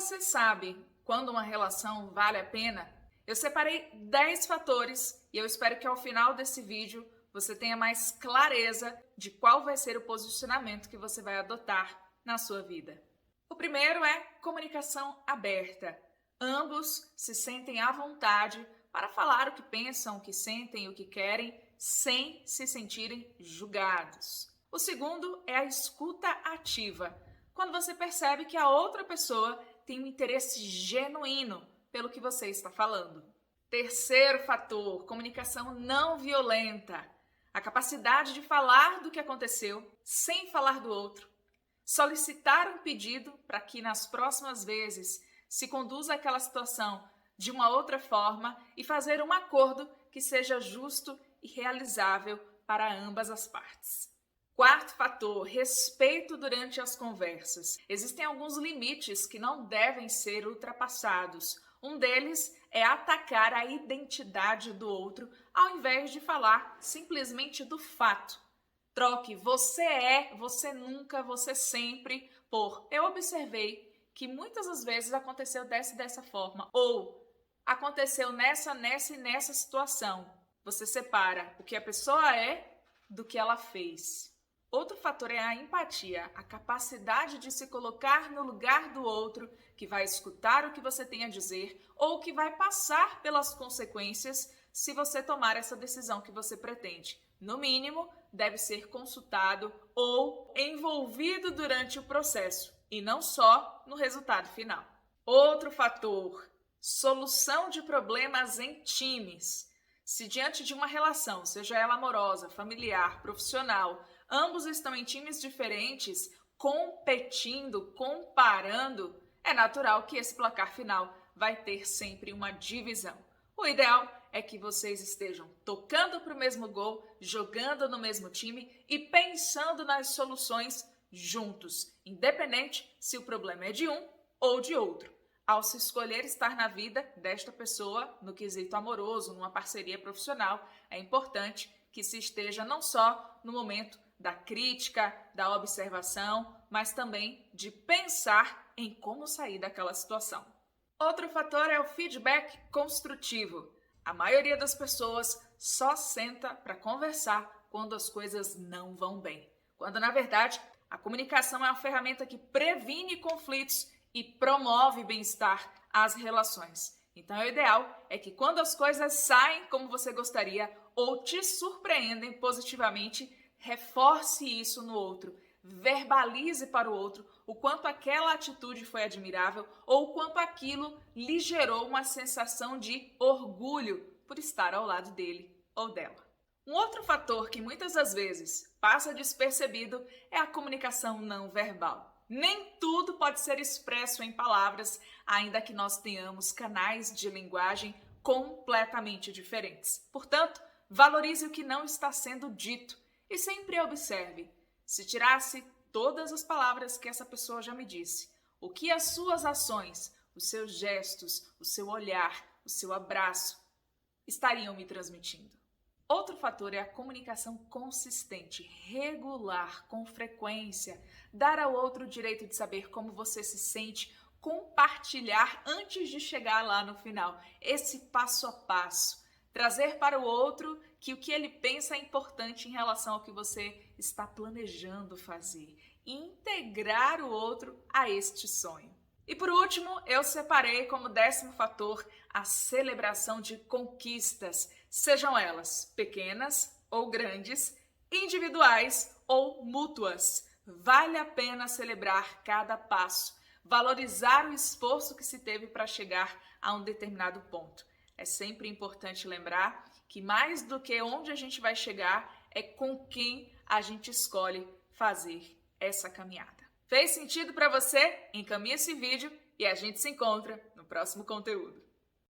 você sabe quando uma relação vale a pena? Eu separei 10 fatores e eu espero que ao final desse vídeo você tenha mais clareza de qual vai ser o posicionamento que você vai adotar na sua vida. O primeiro é comunicação aberta. Ambos se sentem à vontade para falar o que pensam, o que sentem, o que querem, sem se sentirem julgados. O segundo é a escuta ativa, quando você percebe que a outra pessoa tem um interesse genuíno pelo que você está falando. Terceiro fator, comunicação não violenta. A capacidade de falar do que aconteceu sem falar do outro. Solicitar um pedido para que nas próximas vezes se conduza aquela situação de uma outra forma e fazer um acordo que seja justo e realizável para ambas as partes. Quarto fator, respeito durante as conversas. Existem alguns limites que não devem ser ultrapassados. Um deles é atacar a identidade do outro, ao invés de falar simplesmente do fato. Troque você é, você nunca, você sempre, por eu observei que muitas das vezes aconteceu dessa forma, ou aconteceu nessa e nessa situação. Você separa o que a pessoa é do que ela fez. Outro fator é a empatia, a capacidade de se colocar no lugar do outro, que vai escutar o que você tem a dizer ou que vai passar pelas consequências se você tomar essa decisão que você pretende. No mínimo, deve ser consultado ou envolvido durante o processo e não só no resultado final. Outro fator, solução de problemas em times. Se diante de uma relação, seja ela amorosa, familiar, profissional, ambos estão em times diferentes, competindo, comparando, é natural que esse placar final vai ter sempre uma divisão. O ideal é que vocês estejam tocando para o mesmo gol, jogando no mesmo time e pensando nas soluções juntos, independente se o problema é de um ou de outro. Ao se escolher estar na vida desta pessoa, no quesito amoroso, numa parceria profissional, é importante que se esteja não só no momento da crítica, da observação, mas também de pensar em como sair daquela situação. Outro fator é o feedback construtivo. A maioria das pessoas só senta para conversar quando as coisas não vão bem. Quando, na verdade, a comunicação é uma ferramenta que previne conflitos e promove bem-estar às relações. Então, o ideal é que quando as coisas saem como você gostaria ou te surpreendem positivamente, reforce isso no outro, verbalize para o outro o quanto aquela atitude foi admirável ou o quanto aquilo lhe gerou uma sensação de orgulho por estar ao lado dele ou dela. Um outro fator que muitas das vezes passa despercebido é a comunicação não verbal. Nem tudo pode ser expresso em palavras, ainda que nós tenhamos canais de linguagem completamente diferentes. Portanto, valorize o que não está sendo dito e sempre observe. Se tirasse todas as palavras que essa pessoa já me disse, o que as suas ações, os seus gestos, o seu olhar, o seu abraço estariam me transmitindo? Outro fator é a comunicação consistente, regular, com frequência, dar ao outro o direito de saber como você se sente, compartilhar antes de chegar lá no final, esse passo a passo, trazer para o outro que o que ele pensa é importante em relação ao que você está planejando fazer, e integrar o outro a este sonho. E por último, eu separei como 10º fator a celebração de conquistas, sejam elas pequenas ou grandes, individuais ou mútuas. Vale a pena celebrar cada passo, valorizar o esforço que se teve para chegar a um determinado ponto. É sempre importante lembrar que mais do que onde a gente vai chegar, é com quem a gente escolhe fazer essa caminhada. Fez sentido para você? Encaminhe esse vídeo e a gente se encontra no próximo conteúdo.